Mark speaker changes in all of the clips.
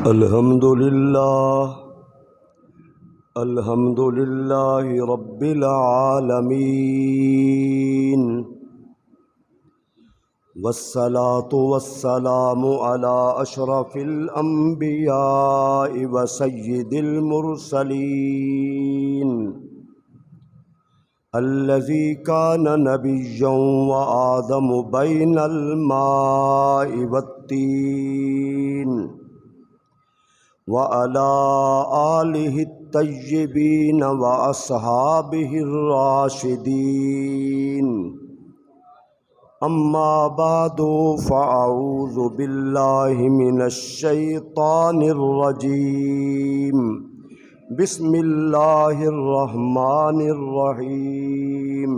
Speaker 1: الحمد للہ رب العالمین والصلاة والسلام على اشرف الانبیاء وسید المرسلین الذی کان نبیا وآدم بین الماء والطین وعلى آلہ الطیبین واصحابہ الراشدین اما بعد فاعوذ باللہ من الشیطان الرجیم بسم اللہ الرحمن الرحیم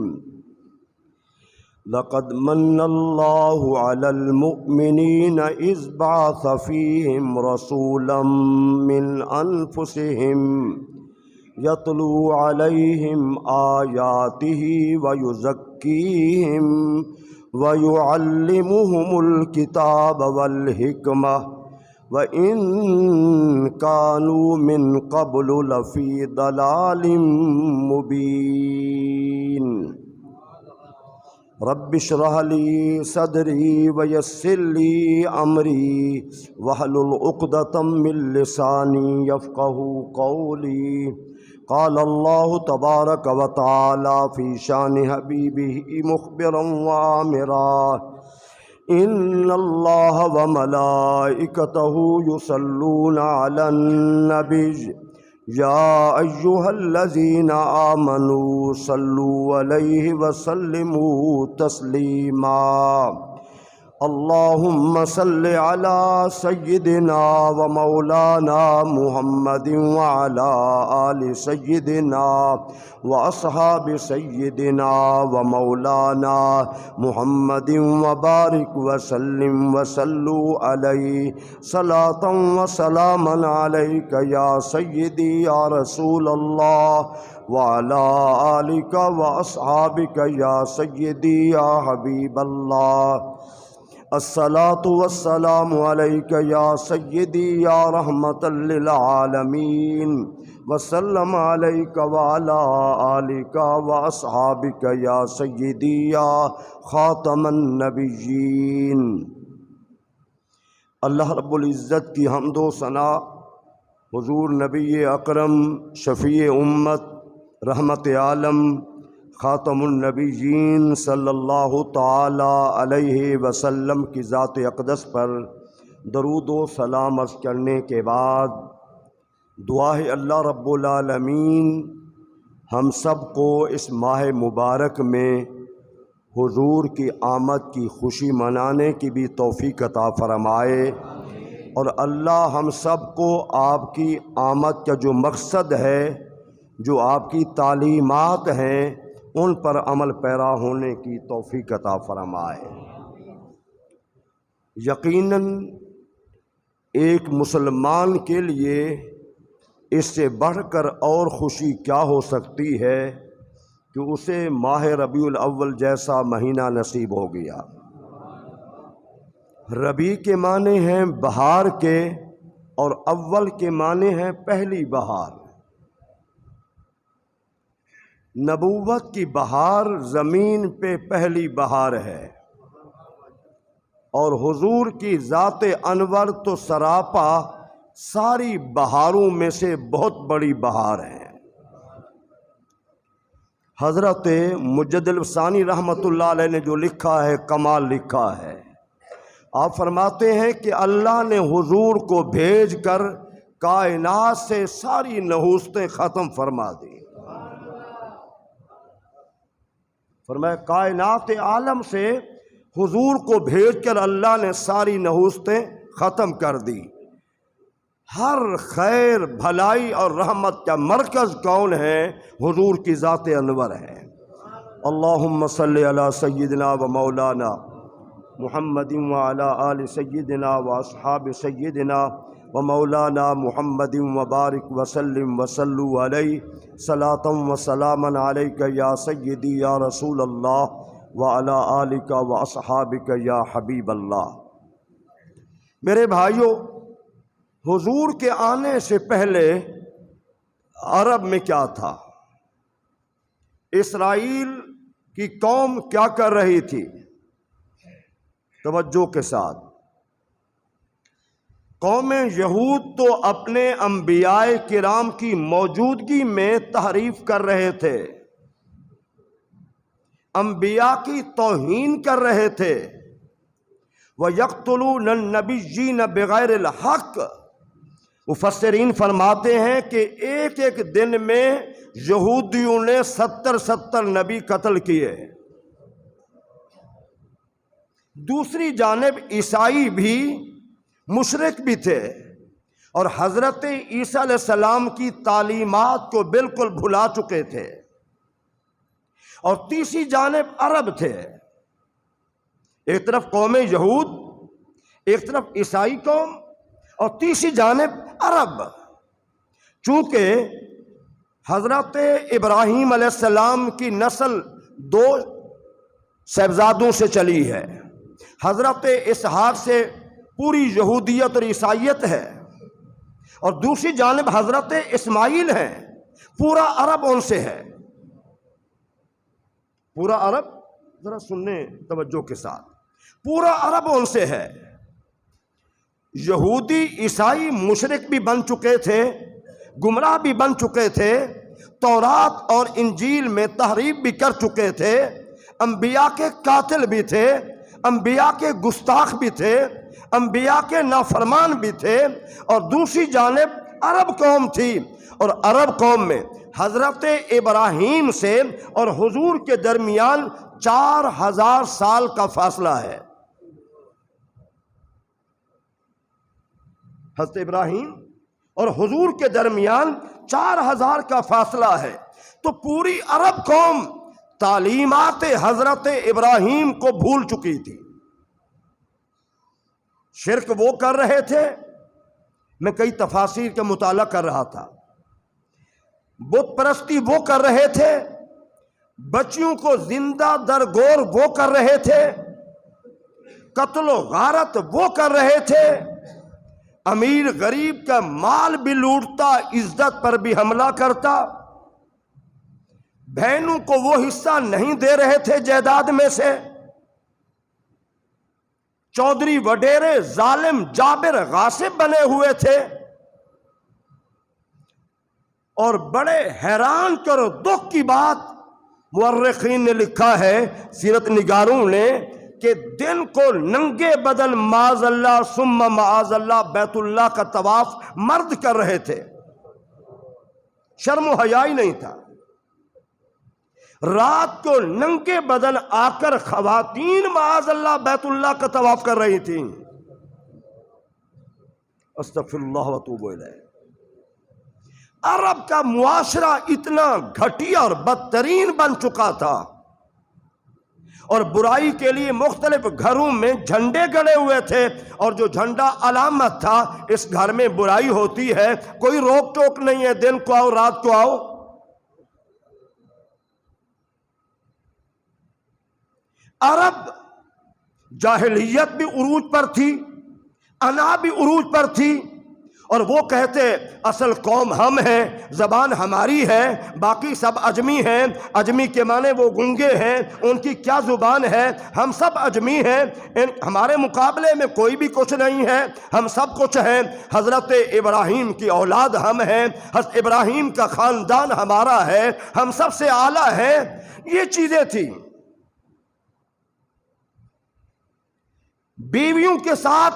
Speaker 1: لقد من اللہ علی المؤمنین اذ بعث فیہم رسولا من انفسہم یتلو علیہم آیاتہ ویزکیہم ویعلمہم الکتاب والحکمہ وَإِن كَانُوا مِن قَبْلُ لَفِي ضَلَالٍ مُبِينٍ رب اشرح لي صدري ويسر لي أمري واحلل عقدة من لساني يفقهوا قولي قال الله تبارك وتعالى في شان حبيبه مخبرا وآمرا إن الله وملائكته يصلون على النبي يا أيها الذين آمنوا صلوا عليه وسلموا تسليما اللهم صل على سيدنا ومولانا محمد وعلى آل سيدنا وأصحاب سيدنا ومولانا محمد وبارك وسلم وصلوا عليه صلاة وسلاما عليك يا سيدي يا رسول الله وعلى آلك وأصحابك يا سيدي يا حبيب الله الصلاة والسلام عليك يا سيدي يا رحمة للعالمين وسلم عليك وعلى آلك وأصحابك يا سيدي يا خاتم النبيين۔ اللہ رب العزت کی حمد و ثنا حضور نبی اکرم شفیع امت رحمت عالم خاتم النبیین صلی اللہ تعالی علیہ وسلم کی ذات اقدس پر درود و سلام عرض کرنے کے بعد دعا ہے اللہ رب العالمین ہم سب کو اس ماہ مبارک میں حضور کی آمد کی خوشی منانے کی بھی توفیق عطا فرمائے، اور اللہ ہم سب کو آپ کی آمد کا جو مقصد ہے، جو آپ کی تعلیمات ہیں، ان پر عمل پیرا ہونے کی توفیق عطا فرمائے۔ یقیناً ایک مسلمان کے لیے اس سے بڑھ کر اور خوشی کیا ہو سکتی ہے کہ اسے ماہ ربیع الاول جیسا مہینہ نصیب ہو گیا۔ ربیع کے معنی ہیں بہار کے، اور اول کے معنی ہیں پہلی بہار۔ نبوت کی بہار زمین پہ پہلی بہار ہے، اور حضور کی ذات انور تو سراپا ساری بہاروں میں سے بہت بڑی بہار ہے۔ حضرت مجدد الثانی رحمۃ اللہ علیہ نے جو لکھا ہے کمال لکھا ہے۔ آپ فرماتے ہیں کہ اللہ نے حضور کو بھیج کر کائنات سے ساری نحوستیں ختم فرما دی۔ فرمایا کائنات عالم سے حضور کو بھیج کر اللہ نے ساری نحوستیں ختم کر دی۔ ہر خیر بھلائی اور رحمت کا مرکز کون ہے؟ حضور کی ذات انور ہے۔ اللہم صلی علی سیدنا و مولانا محمد وعلی آل سیدنا و اصحاب سیدنا و مولانا محمد وبارک وسلم وصلوا علیہ صلاۃ و سلاما علیک یا سیدی یا رسول اللہ وعلی آلک و اصحابک یا حبیب اللہ۔ میرے بھائیوں، حضور کے آنے سے پہلے عرب میں کیا تھا؟ اسرائیل کی قوم کیا کر رہی تھی؟ توجہ کے ساتھ، قوم یہود تو اپنے انبیاء کرام کی موجودگی میں تحریف کر رہے تھے، انبیاء کی توہین کر رہے تھے۔ وَيَقْتُلُونَ النَّبِيِّينَ بِغَيْرِ الْحَقِّ، مفسرین فرماتے ہیں کہ ایک ایک دن میں یہودیوں نے 70 نبی قتل کیے۔ دوسری جانب عیسائی بھی مشرک بھی تھے اور حضرت عیسیٰ علیہ السلام کی تعلیمات کو بالکل بھلا چکے تھے، اور تیسری جانب عرب تھے، ایک طرف قوم یہود، ایک طرف عیسائی قوم، اور تیسری جانب عرب۔ چونکہ حضرت ابراہیم علیہ السلام کی نسل 2 صاحبزادوں سے چلی ہے، حضرت اسحاق سے پوری یہودیت اور عیسائیت ہے، اور دوسری جانب حضرت اسماعیل ہیں، پورا عرب ان سے ہے، پورا عرب، ذرا سننے توجہ کے ساتھ، پورا عرب ان سے ہے۔ یہودی عیسائی مشرک بھی بن چکے تھے، گمراہ بھی بن چکے تھے، تورات اور انجیل میں تحریف بھی کر چکے تھے، انبیاء کے قاتل بھی تھے، انبیاء کے گستاخ بھی تھے، انبیاء کے نافرمان بھی تھے، اور دوسری جانب عرب قوم تھی، اور عرب قوم میں حضرت ابراہیم سے اور حضور کے درمیان 4000 سال کا فاصلہ ہے۔ حضرت ابراہیم اور حضور کے درمیان 4000 کا فاصلہ ہے، تو پوری عرب قوم تعلیمات حضرت ابراہیم کو بھول چکی تھی۔ شرک وہ کر رہے تھے، میں کئی تفاسیر کا مطالعہ کر رہا تھا، بت پرستی وہ کر رہے تھے، بچیوں کو زندہ درگور وہ کر رہے تھے، قتل و غارت وہ کر رہے تھے، امیر غریب کا مال بھی لوٹتا، عزت پر بھی حملہ کرتا، بہنوں کو وہ حصہ نہیں دے رہے تھے جائیداد میں سے، چودھری وڈیرے ظالم جابر غاصب بنے ہوئے تھے، اور بڑے حیران کر دکھ کی بات مورخین نے لکھا ہے، سیرت نگاروں نے، کہ دن کو ننگے بدن معاذ اللہ ثم معاذ اللہ بیت اللہ کا طواف مرد کر رہے تھے، شرم و حیا ہی نہیں تھا۔ رات کو ننگے بدن آ کر خواتین معاذ اللہ بیت اللہ کا طواف کر رہی تھیں۔ استغفر اللہ واتوب الیہ۔ عرب کا معاشرہ اتنا گھٹیا اور بدترین بن چکا تھا، اور برائی کے لیے مختلف گھروں میں جھنڈے گڑے ہوئے تھے، اور جو جھنڈا علامت تھا اس گھر میں برائی ہوتی ہے، کوئی روک ٹوک نہیں ہے، دن کو آؤ رات کو آؤ۔ عرب جاہلیت بھی عروج پر تھی، انا بھی عروج پر تھی، اور وہ کہتے اصل قوم ہم ہیں، زبان ہماری ہے، باقی سب اجمی ہیں۔ اجمی کے معنی وہ گنگے ہیں، ان کی کیا زبان ہے، ہم سب اجمی ہیں، ہمارے مقابلے میں کوئی بھی کچھ نہیں ہے، ہم سب کچھ ہیں، حضرت ابراہیم کی اولاد ہم ہیں، حضرت ابراہیم کا خاندان ہمارا ہے، ہم سب سے اعلیٰ ہیں، یہ چیزیں تھیں۔ بیویوں کے ساتھ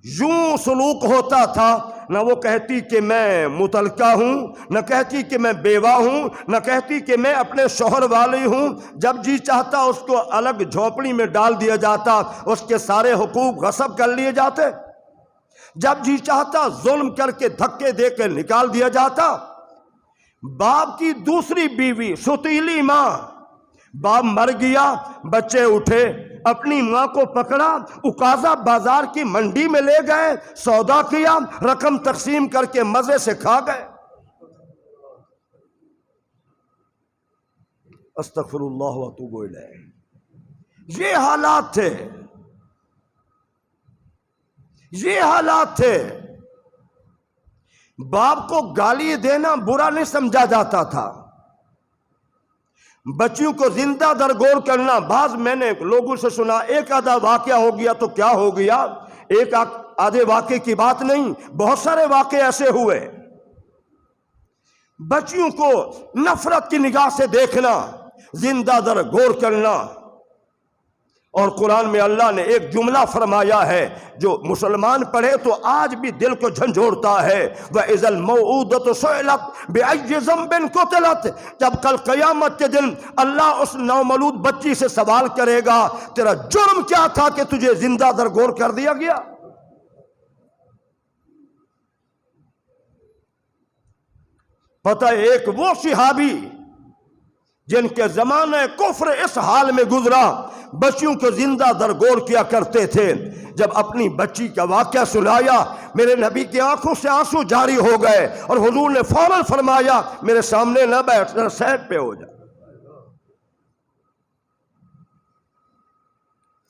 Speaker 1: یوں سلوک ہوتا تھا، نہ وہ کہتی کہ میں مطلقہ ہوں، نہ کہتی کہ میں بیوہ ہوں، نہ کہتی کہ میں اپنے شوہر والی ہوں، جب جی چاہتا اس کو الگ جھونپڑی میں ڈال دیا جاتا، اس کے سارے حقوق غصب کر لیے جاتے، جب جی چاہتا ظلم کر کے دھکے دے کے نکال دیا جاتا۔ باپ کی دوسری بیوی ستیلی ماں، باپ مر گیا، بچے اٹھے، اپنی ماں کو پکڑا، اکازا بازار کی منڈی میں لے گئے، سودا کیا، رقم تقسیم کر کے مزے سے کھا گئے۔ استغفر اللہ واتوب الیہ۔ یہ حالات تھے، یہ حالات تھے. باپ کو گالی دینا برا نہیں سمجھا جاتا تھا. بچیوں کو زندہ درگور کرنا، بعض میں نے لوگوں سے سنا ایک آدھا واقعہ ہو گیا تو کیا ہو گیا، ایک آدھے واقعے کی بات نہیں، بہت سارے واقعے ایسے ہوئے. بچیوں کو نفرت کی نگاہ سے دیکھنا، زندہ درگور کرنا. اور قرآن میں اللہ نے ایک جملہ فرمایا ہے جو مسلمان پڑھے تو آج بھی دل کو جھنجھوڑتا ہے، وَإِذَا الْمَوْءُودَةُ سُئِلَتْ بِأَيِّ ذَنبٍ قُتِلَتْ. جب کل قیامت کے دن اللہ اس نومولود بچی سے سوال کرے گا تیرا جرم کیا تھا کہ تجھے زندہ درگور کر دیا گیا. پتہ ہے ایک وہ صحابی جن کے زمانہ کفر اس حال میں گزرا، بچیوں کو زندہ درگور کیا کرتے تھے، جب اپنی بچی کا واقعہ سنایا میرے نبی کی آنکھوں سے آنسو جاری ہو گئے، اور حضور نے فوراً فرمایا میرے سامنے نہ بیٹھ، ذرا سائڈ پہ ہو جا.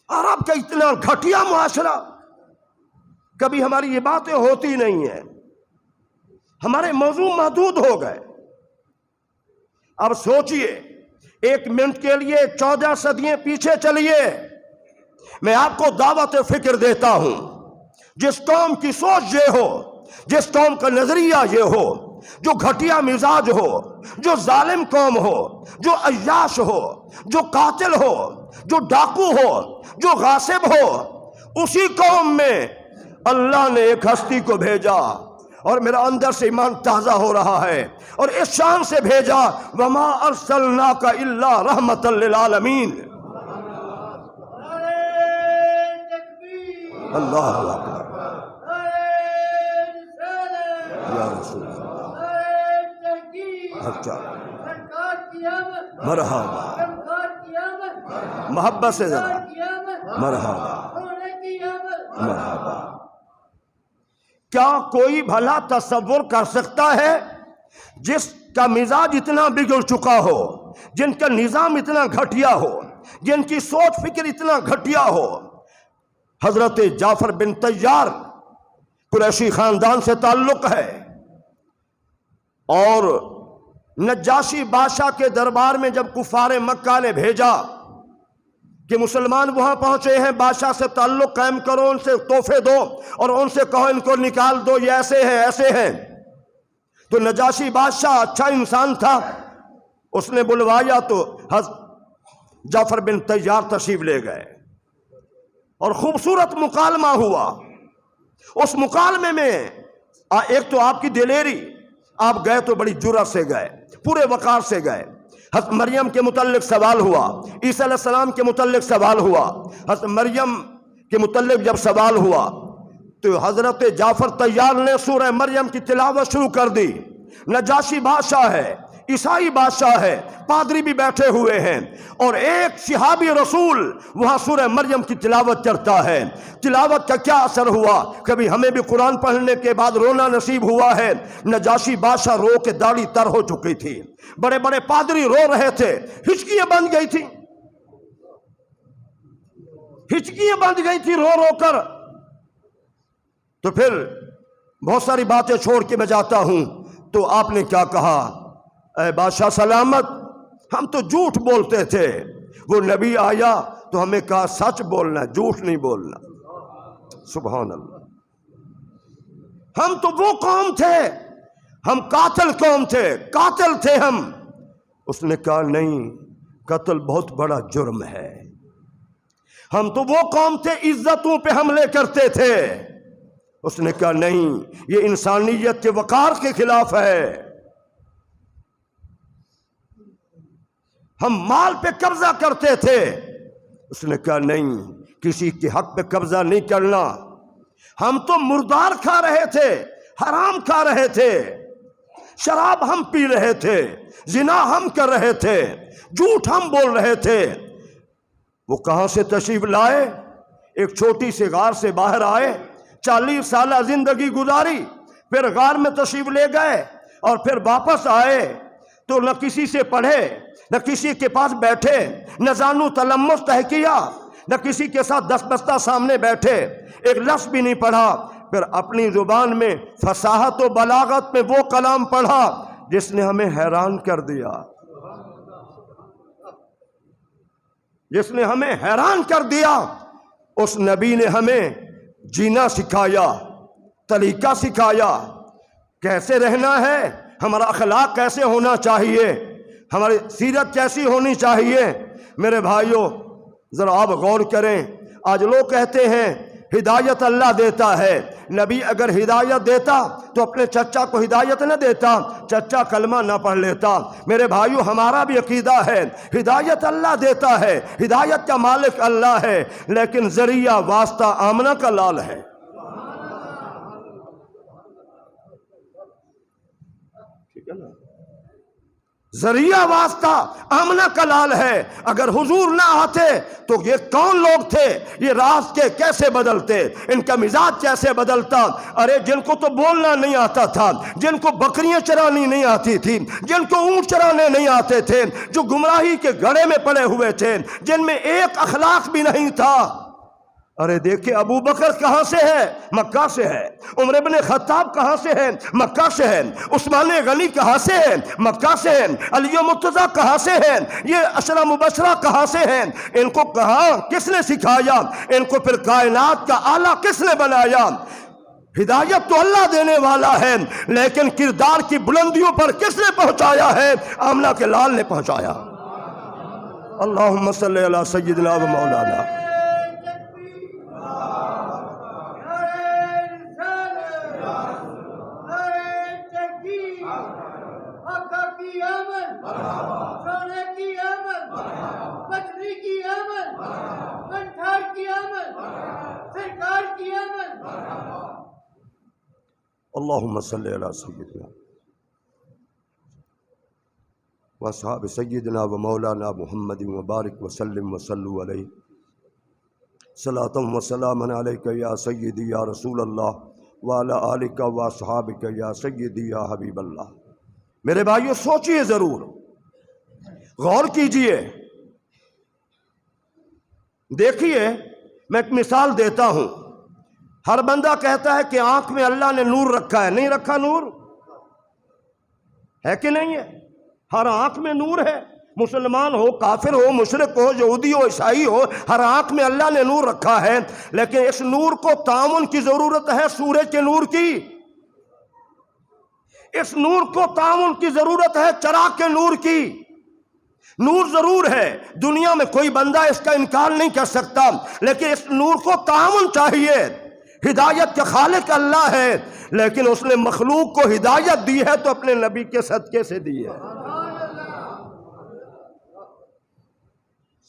Speaker 1: عرب کا اتنا گھٹیا معاشرہ، کبھی ہماری یہ باتیں ہوتی نہیں ہیں، ہمارے موضوع محدود ہو گئے. اب سوچئے، ایک منٹ کے لیے 14 صدیاں پیچھے چلیے. میں آپ کو دعوت فکر دیتا ہوں، جس قوم کی سوچ یہ ہو، جس قوم کا نظریہ یہ ہو، جو گھٹیا مزاج ہو، جو ظالم قوم ہو، جو عیاش ہو، جو قاتل ہو، جو ڈاکو ہو، جو غاصب ہو، اسی قوم میں اللہ نے ایک ہستی کو بھیجا، اور میرا اندر سے ایمان تازہ ہو رہا ہے، اور اس شان سے بھیجا وَمَا أَرْسَلْنَاكَ إِلَّا رَحْمَةً لِّلْعَالَمِينَ. اللہ اکبر یا رسول اللہ. اچھا مرحبا، محبت سے ذرا مرحبا مرحبا. کیا کوئی بھلا تصور کر سکتا ہے جس کا مزاج اتنا بگڑ چکا ہو، جن کا نظام اتنا گھٹیا ہو، جن کی سوچ فکر اتنا گھٹیا ہو؟ حضرت جعفر بن طیار قریشی خاندان سے تعلق ہے، اور نجاشی بادشاہ کے دربار میں جب کفار مکہ نے بھیجا کہ مسلمان وہاں پہنچے ہیں، بادشاہ سے تعلق قائم کرو، ان سے تحفے دو اور ان سے کہو ان کو نکال دو، یہ ایسے ہیں ایسے ہیں. تو نجاشی بادشاہ اچھا انسان تھا، اس نے بلوایا تو جعفر بن طیار تشریف لے گئے، اور خوبصورت مکالمہ ہوا. اس مکالمے میں ایک تو آپ کی دلیری، آپ گئے تو بڑی جرأت سے گئے، پورے وقار سے گئے. حضرت مریم کے متعلق سوال ہوا، عیسیٰ علیہ السلام کے متعلق سوال ہوا. حضرت مریم کے متعلق جب سوال ہوا تو حضرت جعفر طیار نے سورہ مریم کی تلاوت شروع کر دی. نجاشی بادشاہ ہے، عیسائی بادشاہ ہے، پادری بھی بیٹھے ہوئے ہیں، اور ایک صحابی رسول وہاں سورہ مریم کی تلاوت کرتا ہے. تلاوت کا کیا اثر ہوا؟ کبھی ہمیں بھی قرآن پڑھنے کے بعد رونا نصیب ہوا ہے. نجاشی بادشاہ رو کے داڑھی تر ہو چکی تھی، بڑے بڑے پادری رو رہے تھے، ہچکیاں بند گئی تھی، ہچکیاں بند گئی تھی رو رو کر. تو پھر بہت ساری باتیں چھوڑ کے میں جاتا ہوں، تو آپ نے کیا کہا؟ اے بادشاہ سلامت، ہم تو جھوٹ بولتے تھے، وہ نبی آیا تو ہمیں کہا سچ بولنا، جھوٹ نہیں بولنا. سبحان اللہ. ہم تو وہ قوم تھے، ہم قاتل قوم تھے، قاتل تھے ہم. اس نے کہا نہیں، قتل بہت بڑا جرم ہے. ہم تو وہ قوم تھے عزتوں پہ حملے کرتے تھے. اس نے کہا نہیں، یہ انسانیت کے وقار کے خلاف ہے. ہم مال پہ قبضہ کرتے تھے. اس نے کہا نہیں، کسی کے حق پہ قبضہ نہیں کرنا. ہم تو مردار کھا رہے تھے، حرام کھا رہے تھے، شراب ہم پی رہے تھے، زنا ہم کر رہے تھے، جھوٹ ہم بول رہے تھے. وہ کہاں سے تشریف لائے؟ ایک چھوٹی سی غار سے باہر آئے، 40 سالہ زندگی گزاری، پھر غار میں تشریف لے گئے، اور پھر واپس آئے تو نہ کسی سے پڑھے، نہ کسی کے پاس بیٹھے، نہ زانو تلمس تحقیہ، نہ کسی کے ساتھ دست بستہ سامنے بیٹھے. ایک لفظ بھی نہیں پڑھا. پھر اپنی زبان میں فصاحت و بلاغت میں وہ کلام پڑھا جس نے ہمیں حیران کر دیا، جس نے ہمیں حیران کر دیا. اس نبی نے ہمیں جینا سکھایا، طریقہ سکھایا، کیسے رہنا ہے، ہمارا اخلاق کیسے ہونا چاہیے، ہماری سیرت کیسی ہونی چاہیے. میرے بھائیوں ذرا آپ غور کریں. آج لوگ کہتے ہیں ہدایت اللہ دیتا ہے. نبی اگر ہدایت دیتا تو اپنے چچا کو ہدایت نہ دیتا، چچا کلمہ نہ پڑھ لیتا. میرے بھائیوں ہمارا بھی عقیدہ ہے ہدایت اللہ دیتا ہے، ہدایت کا مالک اللہ ہے، لیکن ذریعہ واسطہ آمنہ کا لال ہے. ٹھیک ہے نا، ذریعہ واسطہ آمنہ کا لال ہے. اگر حضور نہ آتے تو یہ کون لوگ تھے، یہ راستے کیسے بدلتے، ان کا مزاج کیسے بدلتا. ارے جن کو تو بولنا نہیں آتا تھا، جن کو بکریاں چرانی نہیں آتی تھی، جن کو اونٹ چرانے نہیں آتے تھے، جو گمراہی کے گڑھے میں پڑے ہوئے تھے، جن میں ایک اخلاق بھی نہیں تھا. ارے دیکھیں ابو بکر کہاں سے ہے، مکہ سے ہے. عمر بن خطاب کہاں سے ہے، مکہ سے ہے. عثمان غنی کہاں سے ہے، مکہ سے ہے. علی مرتضیٰ کہاں سے ہے، یہ عشرہ مبشرہ کہاں سے ہیں. ان کو کہاں کس نے سکھایا، ان کو پھر کائنات کا آلہ کس نے بنایا. ہدایت تو اللہ دینے والا ہے، لیکن کردار کی بلندیوں پر کس نے پہنچایا ہے، آمنہ کے لال نے پہنچایا. اللہم صلی علی سیدنا و مولانا. اللہم صلی علی سیدنا و اصحاب سیدنا و مولانا محمد مبارک وسلم وصلو علیہ صلاۃ و سلاما علیک یا سیدی یا رسول اللہ وعلی آلک و اصحابک یا سیدی یا حبیب اللہ. میرے بھائیو سوچئے ضرور، غور کیجئے. دیکھیے میں ایک مثال دیتا ہوں. ہر بندہ کہتا ہے کہ آنکھ میں اللہ نے نور رکھا ہے. نہیں رکھا نور ہے کہ نہیں ہے؟ ہر آنکھ میں نور ہے. مسلمان ہو، کافر ہو، مشرک ہو، یہودی ہو، عیسائی ہو، ہر آنکھ میں اللہ نے نور رکھا ہے. لیکن اس نور کو تعاون کی ضرورت ہے سورج کے نور کی. اس نور کو تعاون کی ضرورت ہے چراغ کے نور کی. نور ضرور ہے، دنیا میں کوئی بندہ اس کا انکار نہیں کر سکتا، لیکن اس نور کو تعاون چاہیے. ہدایت کا خالق اللہ ہے، لیکن اس نے مخلوق کو ہدایت دی ہے تو اپنے نبی کے صدقے سے دی ہے.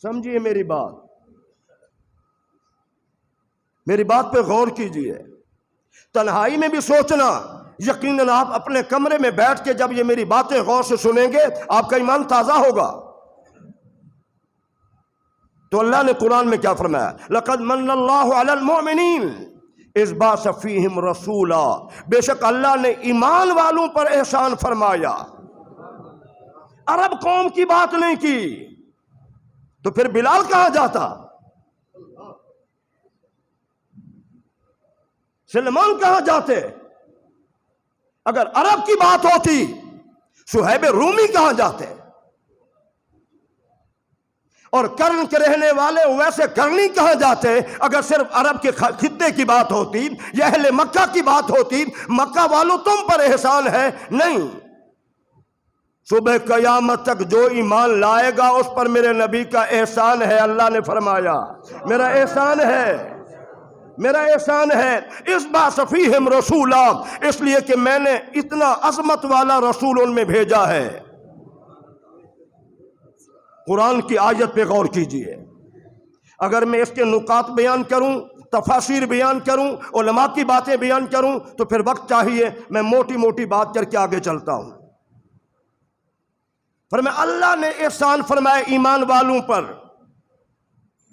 Speaker 1: سمجھیے میری بات، میری بات پہ غور کیجئے. تنہائی میں بھی سوچنا. یقیناً آپ اپنے کمرے میں بیٹھ کے جب یہ میری باتیں غور سے سنیں گے آپ کا ایمان تازہ ہوگا. تو اللہ نے قرآن میں کیا فرمایا؟ لقد من اللہ علی المؤمنین اذ بعث فیہم رسولا. بے شک اللہ نے ایمان والوں پر احسان فرمایا. عرب قوم کی بات نہیں کی تو پھر بلال کہاں جاتا، سلمان کہاں جاتے؟ اگر عرب کی بات ہوتی صہیب رومی کہاں جاتے؟ اور کرن کے رہنے والے ویسے کرنی کہاں جاتے؟ اگر صرف عرب کے خطے کی بات ہوتی یا اہل مکہ کی بات ہوتی. مکہ والوں تم پر احسان ہے نہیں. صبح قیامت تک جو ایمان لائے گا اس پر میرے نبی کا احسان ہے. اللہ نے فرمایا میرا احسان ہے، میرا احسان ہے. اس بعث فیہم رسولا، اس لیے کہ میں نے اتنا عظمت والا رسول ان میں بھیجا ہے. قرآن کی آیت پہ غور کیجئے. اگر میں اس کے نکات بیان کروں، تفاسیر بیان کروں، علماء کی باتیں بیان کروں تو پھر وقت چاہیے. میں موٹی موٹی بات کر کے آگے چلتا ہوں. فرمایا اللہ نے احسان فرمایا ایمان والوں پر.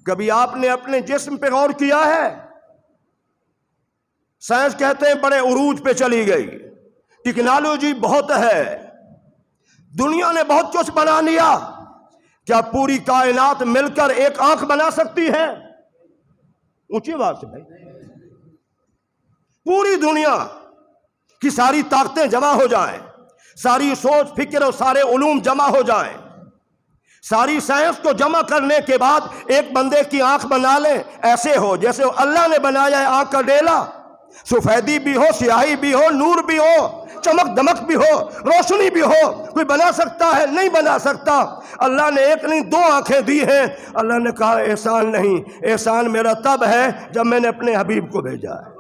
Speaker 1: کبھی آپ نے اپنے جسم پہ غور کیا ہے؟ سائنس کہتے ہیں بڑے عروج پہ چلی گئی، ٹیکنالوجی بہت ہے، دنیا نے بہت کچھ بنا لیا. کیا پوری کائنات مل کر ایک آنکھ بنا سکتی ہے؟ اونچی بات ہے بھائی. دنیا کی ساری طاقتیں جمع ہو جائیں، ساری سوچ فکر اور سارے علوم جمع ہو جائیں، ساری سائنس کو جمع کرنے کے بعد ایک بندے کی آنکھ بنا لیں، ایسے ہو جیسے اللہ نے بنایا ہے آنکھ کا ڈیلا، سفیدی بھی ہو، سیاہی بھی ہو، نور بھی ہو، چمک دمک بھی ہو، روشنی بھی ہو، کوئی بنا سکتا ہے؟ نہیں بنا سکتا۔ اللہ نے ایک نہیں دو آنکھیں دی ہیں۔ اللہ نے کہا احسان نہیں، احسان میرا تب ہے جب میں نے اپنے حبیب کو بھیجا ہے۔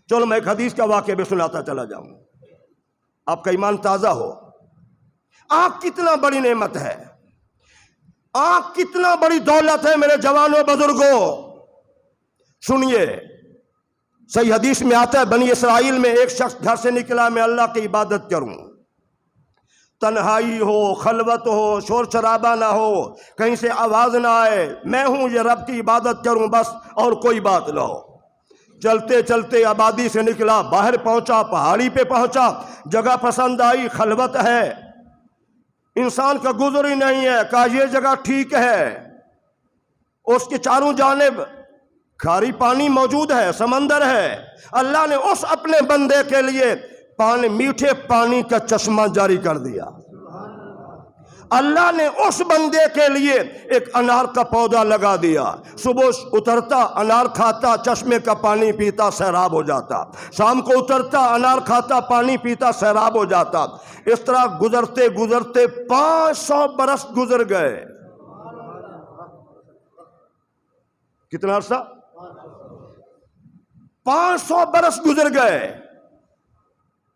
Speaker 1: چلو میں ایک حدیث کا واقعہ بھی سناتا چلا جاؤں، آپ کا ایمان تازہ ہو۔ آنکھ کتنا بڑی نعمت ہے، آنکھ کتنا بڑی دولت ہے میرے جوانوں بزرگوں۔ سنیے، صحیح حدیث میں آتا ہے بنی اسرائیل میں ایک شخص گھر سے نکلا، میں اللہ کی عبادت کروں، تنہائی ہو، خلوت ہو، شور شرابہ نہ ہو، کہیں سے آواز نہ آئے، میں ہوں یہ رب کی عبادت کروں بس، اور کوئی بات نہ ہو۔ چلتے چلتے آبادی سے نکلا، باہر پہنچا، پہاڑی پہ پہنچا، جگہ پسند آئی، خلوت ہے، انسان کا گزر ہی نہیں ہے، کہا یہ جگہ ٹھیک ہے۔ اس کے چاروں جانب کھاری پانی موجود ہے، سمندر ہے۔ اللہ نے اس اپنے بندے کے لیے پانی، میٹھے پانی کا چشمہ جاری کر دیا۔ اللہ نے اس بندے کے لیے ایک انار کا پودا لگا دیا، صبح اترتا انار کھاتا، چشمے کا پانی پیتا، سیراب ہو جاتا، شام کو اترتا انار کھاتا، پانی پیتا، سیراب ہو جاتا۔ اس طرح گزرتے گزرتے 500 برس گزر گئے۔ کتنا عرصہ؟ 500 برس گزر گئے۔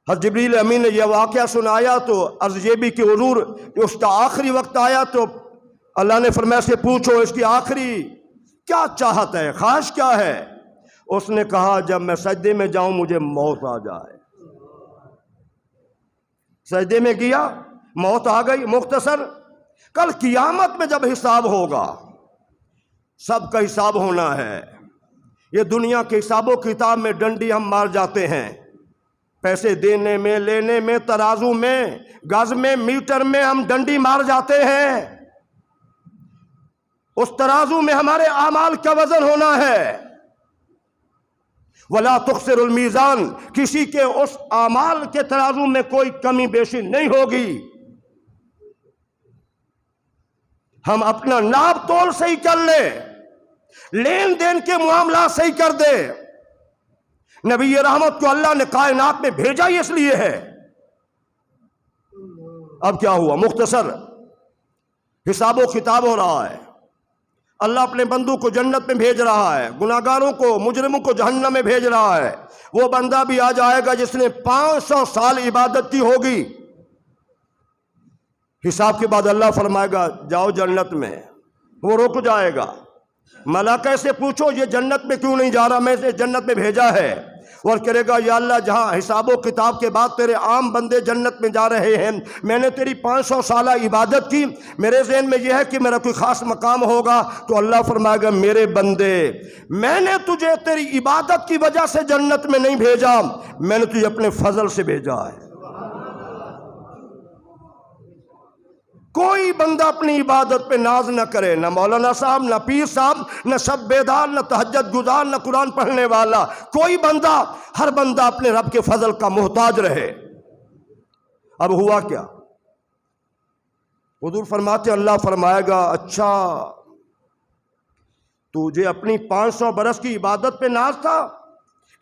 Speaker 1: حضرت جبریل امین نے یہ واقعہ سنایا تو عرض یہ بھی کہ حضور اس کا آخری وقت آیا تو اللہ نے فرمایا سے پوچھو اس کی آخری کیا چاہت ہے، خواہش کیا ہے؟ اس نے کہا جب میں سجدے میں جاؤں مجھے موت آ جائے۔ سجدے میں گیا، موت آ گئی۔ مختصر، کل قیامت میں جب حساب ہوگا، سب کا حساب ہونا ہے۔ یہ دنیا کے حساب و کتاب میں ڈنڈی ہم مار جاتے ہیں، پیسے دینے میں، لینے میں، ترازو میں، گز میں، میٹر میں ہم ڈنڈی مار جاتے ہیں۔ اس ترازو میں ہمارے اعمال کا وزن ہونا ہے۔ وَلَا تُخْسِرُ الْمِيزَانَ، کسی کے اس اعمال کے ترازو میں کوئی کمی بیشی نہیں ہوگی۔ ہم اپنا ناپ تول صحیح کر لیں، لین دین کے معاملات صحیح کر دے۔ نبی رحمت کو اللہ نے کائنات میں بھیجا ہی اس لیے ہے۔ اب کیا ہوا؟ مختصر، حساب و کتاب ہو رہا ہے، اللہ اپنے بندوں کو جنت میں بھیج رہا ہے، گناہگاروں کو، مجرموں کو جہنم میں بھیج رہا ہے۔ وہ بندہ بھی آ جائے گا جس نے 500 سال عبادت کی ہوگی، حساب کے بعد اللہ فرمائے گا جاؤ جنت میں، وہ رک جائے گا۔ ملائکہ سے پوچھو یہ جنت میں کیوں نہیں جا رہا، میں اسے جنت میں بھیجا ہے۔ اور کرے گا یا اللہ جہاں حساب و کتاب کے بعد تیرے عام بندے جنت میں جا رہے ہیں، میں نے تیری 500 سالہ عبادت کی، میرے ذہن میں یہ ہے کہ میرا کوئی خاص مقام ہوگا، تو اللہ فرمائے گا میرے بندے، میں نے تجھے تیری عبادت کی وجہ سے جنت میں نہیں بھیجا، میں نے تجھے اپنے فضل سے بھیجا ہے۔ کوئی بندہ اپنی عبادت پہ ناز نہ کرے، نہ مولانا صاحب، نہ پیر صاحب، نہ شب بیدار، نہ تہجد گزار، نہ قرآن پڑھنے والا، کوئی بندہ، ہر بندہ اپنے رب کے فضل کا محتاج رہے۔ اب ہوا کیا؟ حضور فرماتے اللہ فرمائے گا اچھا تجھے اپنی 500 برس کی عبادت پہ ناز تھا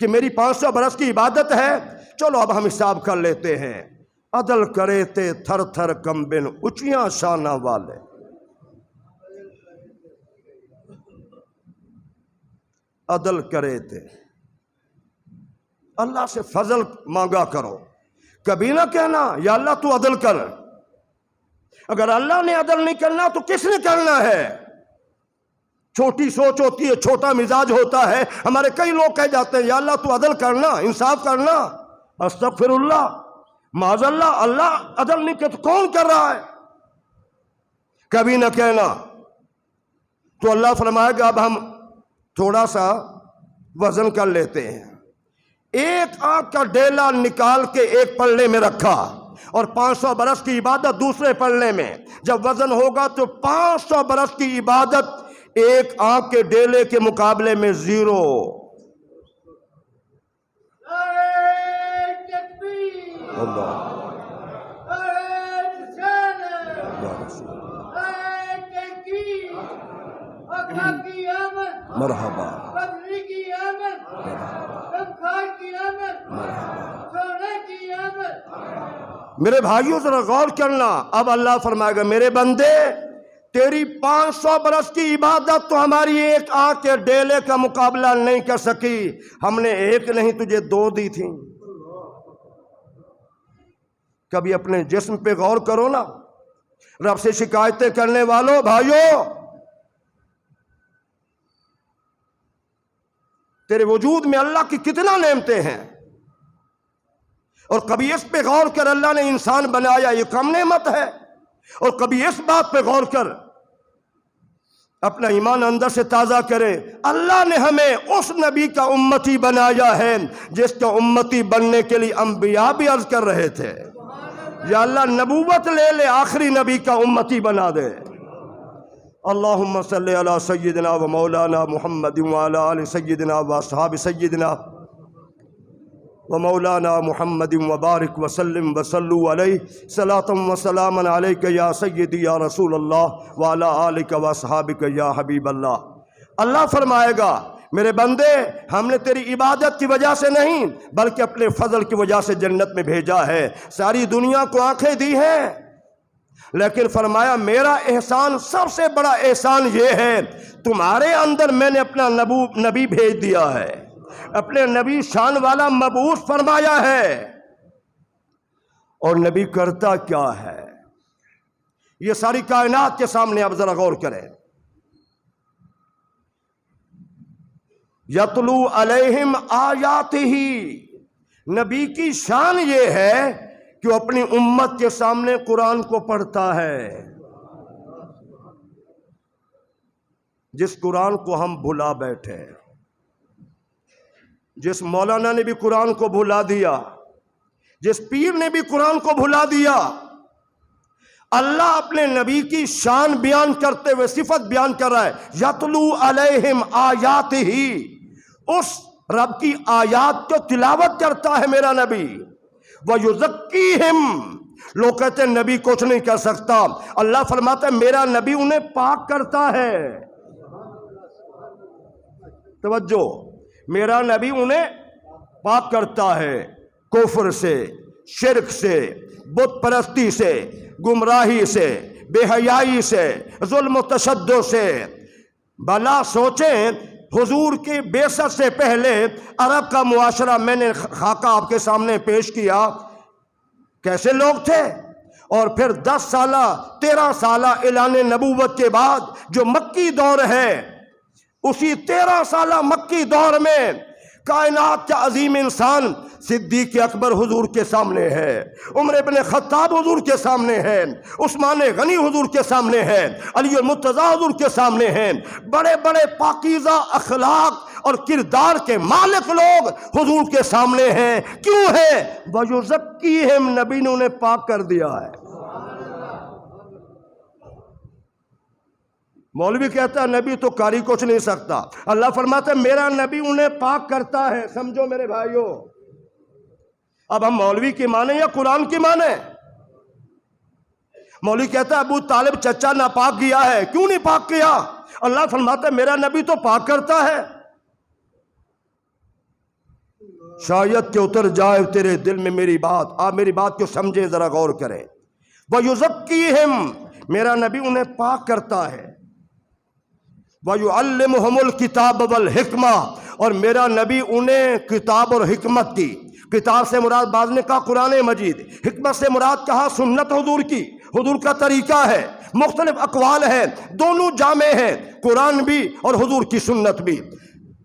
Speaker 1: کہ میری 500 برس کی عبادت ہے، چلو اب ہم حساب کر لیتے ہیں۔ عدل کرے تے تھر تھر کمبن اچیاں شانہ والے، عدل کرے تھے، اللہ سے فضل مانگا کرو، کبھی نہ کہنا یا اللہ تو عدل کر۔ اگر اللہ نے عدل نہیں کرنا تو کس نے کرنا ہے؟ چھوٹی سوچ ہوتی ہے، چھوٹا مزاج ہوتا ہے، ہمارے کئی لوگ کہہ جاتے ہیں یا اللہ تو عدل کرنا، انصاف کرنا۔ استغفر اللہ، معاذ اللہ، اللہ عدل نہیں کہ تو کون کر رہا ہے؟ کبھی نہ کہنا۔ تو اللہ فرمائے گا اب ہم تھوڑا سا وزن کر لیتے ہیں۔ ایک آنکھ کا ڈیلا نکال کے ایک پلڑے میں رکھا اور 500 برس کی عبادت دوسرے پلڑے میں، جب وزن ہوگا تو 500 برس کی عبادت ایک آنکھ کے ڈیلے کے مقابلے میں زیرو۔ مرحبا
Speaker 2: بدری کی آمد، غمخوار کی آمد، سونے کی آمد۔
Speaker 1: میرے بھائیوں ذرا غور کرنا، اب اللہ فرمائے گا میرے بندے تیری 500 برس کی عبادت تو ہماری ایک آنکھ کے ڈیلے کا مقابلہ نہیں کر سکی، ہم نے ایک نہیں تجھے 2 دی تھیں۔ کبھی اپنے جسم پہ غور کرو نا، رب سے شکایتیں کرنے والوں بھائیوں، تیرے وجود میں اللہ کی کتنا نعمتیں ہیں، اور کبھی اس پہ غور کر اللہ نے انسان بنایا یہ کم نعمت ہے، اور کبھی اس بات پہ غور کر اپنا ایمان اندر سے تازہ کرے، اللہ نے ہمیں اس نبی کا امتی بنایا ہے جس کا امتی بننے کے لیے انبیاء بھی عرض کر رہے تھے یا اللہ نبوت لے لے آخری نبی کا امتی بنا دے۔ اللہم صلی علی سیدنا و مولانا محمد وعلی آل سیدنا و اصحاب سیدنا و مولانا محمد وبارک وسلم وصلوا علیہ صلاۃ و سلام علیک یا سیدی یا رسول اللہ وعلی آلک و اصحابک یا حبیب اللہ۔ اللہ فرمائے گا میرے بندے ہم نے تیری عبادت کی وجہ سے نہیں بلکہ اپنے فضل کی وجہ سے جنت میں بھیجا ہے، ساری دنیا کو آنکھیں دی ہیں، لیکن فرمایا میرا احسان سب سے بڑا احسان یہ ہے تمہارے اندر میں نے اپنا نبی بھیج دیا ہے، اپنے نبی شان والا مبعوث فرمایا ہے۔ اور نبی کرتا کیا ہے یہ ساری کائنات کے سامنے آپ ذرا غور کریں۔ یتلو علیہم آیاتہ، نبی کی شان یہ ہے کہ وہ اپنی امت کے سامنے قرآن کو پڑھتا ہے، جس قرآن کو ہم بھلا بیٹھے، جس مولانا نے بھی قرآن کو بھلا دیا، جس پیر نے بھی قرآن کو بھلا دیا، اللہ اپنے نبی کی شان بیان کرتے ہوئے صفت بیان کر رہا ہے، یتلو علیہم آیاتہ، اس رب کی آیات کو تلاوت کرتا ہے میرا نبی، وَيُزَكِّيهِمْ، لوگ کہتے ہیں نبی کچھ نہیں کر سکتا، اللہ فرماتا ہے میرا نبی انہیں پاک کرتا ہے۔ توجہ، میرا نبی انہیں پاک کرتا ہے کفر سے، شرک سے، بت پرستی سے، گمراہی سے، بے حیائی سے، ظلم و تشدد سے۔ بھلا سوچیں حضور کی بعثت سے پہلے عرب کا معاشرہ میں نے خاکہ آپ کے سامنے پیش کیا، کیسے لوگ تھے، اور پھر 10 سالہ 13 سالہ اعلان نبوت کے بعد جو مکی دور ہے، اسی 13 سالہ مکی دور میں کائنات کا عظیم انسان صدیق اکبر حضور کے سامنے ہے، عمر ابن خطاب حضور کے سامنے ہے، عثمان غنی حضور کے سامنے ہے، علی المرتضی حضور کے سامنے ہیں، بڑے بڑے پاکیزہ اخلاق اور کردار کے مالک لوگ حضور کے سامنے ہیں۔ کیوں ہے؟ وَيُزَكِّيهِمْ، نبی نے انہیں پاک کر دیا ہے۔ مولوی کہتا ہے نبی تو کاری کچھ نہیں سکتا، اللہ فرماتا ہے میرا نبی انہیں پاک کرتا ہے۔ سمجھو میرے بھائیوں، اب ہم مولوی کی مانیں یا قرآن کی مانیں؟ مولوی کہتا ہے ابو طالب چچا ناپاک کیا ہے، کیوں نہیں پاک کیا؟ اللہ فرماتا ہے میرا نبی تو پاک کرتا ہے۔ شاید کہ اتر جائے تیرے دل میں میری بات، آپ میری بات کو سمجھے، ذرا غور کریں۔ وَيُزَكِّيهِمْ، میرا نبی انہیں پاک کرتا ہے۔ وَيُعَلِّمُهُمُ الْكِتَابَ وَالْحِكْمَةَ، اور میرا نبی انہیں کتاب اور حکمت کی، کتاب سے مراد بعض نے کہا قرآن مجید، حکمت سے مراد کہا سنت حضور کی، حضور کا طریقہ ہے، مختلف اقوال ہیں، دونوں جامع ہیں، قرآن بھی اور حضور کی سنت بھی۔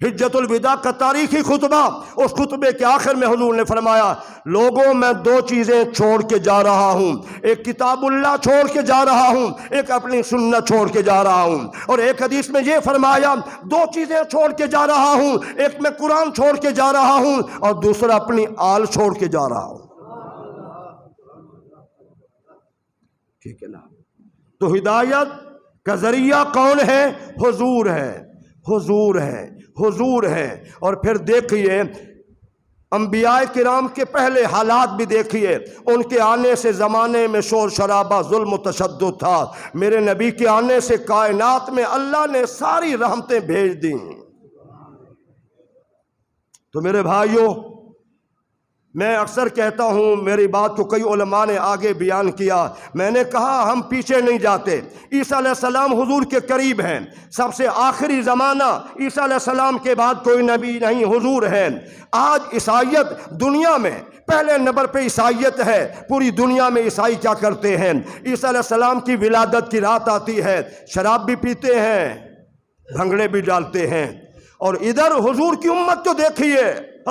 Speaker 1: حجت الوداع کا تاریخی خطبہ، اس خطبے کے آخر میں حضور نے فرمایا لوگوں میں 2 چیزیں چھوڑ کے جا رہا ہوں، ایک کتاب اللہ چھوڑ کے جا رہا ہوں، ایک اپنی سنت چھوڑ کے جا رہا ہوں۔ اور ایک حدیث میں یہ فرمایا 2 چیزیں چھوڑ کے جا رہا ہوں، ایک میں قرآن چھوڑ کے جا رہا ہوں اور دوسرا اپنی آل چھوڑ کے جا رہا ہوں۔ ٹھیک ہے نا؟ تو ہدایت کا ذریعہ کون ہے؟ حضور ہے، حضور ہے، حضور ہے۔ اور پھر دیکھیے انبیاء کرام کے پہلے حالات بھی دیکھیے، ان کے آنے سے زمانے میں شور شرابہ، ظلم و تشدد تھا، میرے نبی کے آنے سے کائنات میں اللہ نے ساری رحمتیں بھیج دیں۔ تو میرے بھائیوں، میں اکثر کہتا ہوں، میری بات کو کئی علماء نے آگے بیان کیا، میں نے کہا ہم پیچھے نہیں جاتے۔ عیسیٰ علیہ السلام حضور کے قریب ہیں، سب سے آخری زمانہ عیسیٰ علیہ السلام کے بعد کوئی نبی نہیں، حضور ہیں۔ آج عیسائیت دنیا میں پہلے نمبر پہ عیسائیت ہے، پوری دنیا میں عیسائی کیا کرتے ہیں؟ عیسیٰ علیہ السلام کی ولادت کی رات آتی ہے، شراب بھی پیتے ہیں، بھنگڑے بھی ڈالتے ہیں، اور ادھر حضور کی امت کو دیکھیے،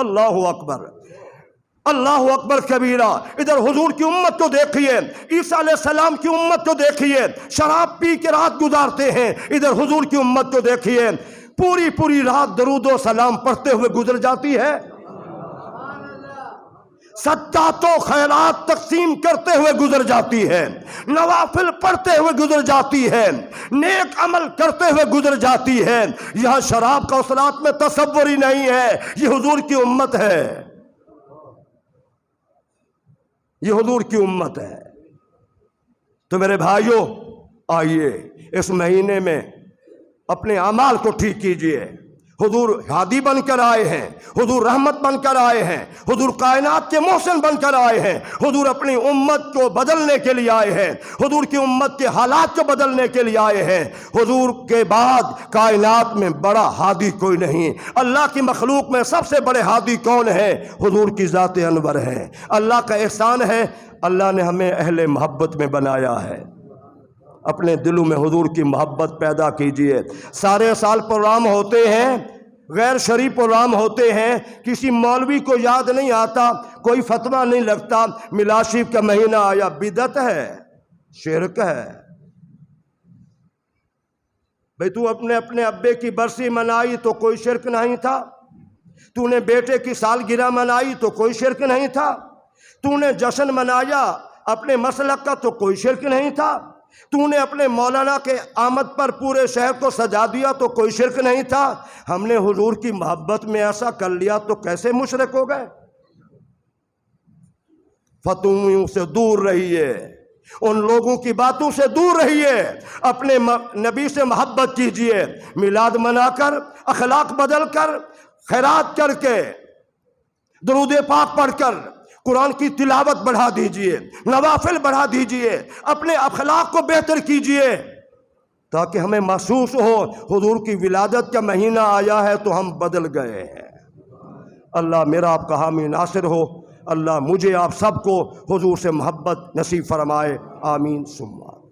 Speaker 1: اللہ اکبر، اللہ اکبر کبیرہ، ادھر حضور کی امت کو دیکھیے، عیسیٰ علیہ السلام کی امت کو دیکھیے، شراب پی کے رات گزارتے ہیں، ادھر حضور کی امت کو دیکھیے، پوری رات درود و سلام پڑھتے ہوئے گزر جاتی ہے، صدقات و خیرات تقسیم کرتے ہوئے گزر جاتی ہے، نوافل پڑھتے ہوئے گزر جاتی ہے، نیک عمل کرتے ہوئے گزر جاتی ہے۔ یہاں شراب کا اصلاحات میں تصور ہی نہیں ہے، یہ حضور کی امت ہے، یہ حضور کی امت ہے۔ تو میرے بھائیوں، آئیے اس مہینے میں اپنے اعمال کو ٹھیک کیجئے۔ حضور ہادی بن کر آئے ہیں، حضور رحمت بن کر آئے ہیں، حضور کائنات کے محسن بن کر آئے ہیں، حضور اپنی امت کو بدلنے کے لیے آئے ہیں، حضور کی امت کے حالات کو بدلنے کے لیے آئے ہیں۔ حضور کے بعد کائنات میں بڑا ہادی کوئی نہیں۔ اللہ کی مخلوق میں سب سے بڑے ہادی کون ہے؟ حضور کی ذات انور ہے۔ اللہ کا احسان ہے، اللہ نے ہمیں اہل محبت میں بنایا ہے۔ اپنے دلوں میں حضور کی محبت پیدا کیجئے۔ سارے سال پروگرام ہوتے ہیں، غیر شرعی پروگرام ہوتے ہیں، کسی مولوی کو یاد نہیں آتا، کوئی فتویٰ نہیں لگتا، میلاد شریف کا مہینہ آیا، بدعت ہے، شرک ہے۔ بھئی تو اپنے ابے کی برسی منائی تو کوئی شرک نہیں تھا، تو نے بیٹے کی سالگرہ منائی تو کوئی شرک نہیں تھا، تو نے جشن منایا اپنے مسلک کا تو کوئی شرک نہیں تھا، تو نے اپنے مولانا کے آمد پر پورے شہر کو سجا دیا تو کوئی شرک نہیں تھا۔ ہم نے حضور کی محبت میں ایسا کر لیا تو کیسے مشرک ہو گئے؟ فتویوں سے دور رہیے، ان لوگوں کی باتوں سے دور رہیے، اپنے نبی سے محبت کیجئے، میلاد منا کر، اخلاق بدل کر، خیرات کر کے، درود پاک پڑھ کر قرآن کی تلاوت بڑھا دیجئے، نوافل بڑھا دیجئے، اپنے اخلاق کو بہتر کیجئے، تاکہ ہمیں محسوس ہو حضور کی ولادت کا مہینہ آیا ہے تو ہم بدل گئے ہیں۔ اللہ میرا آپ کا حامی ناصر ہو، اللہ مجھے آپ سب کو حضور سے محبت نصیب فرمائے، آمین ثم آمین۔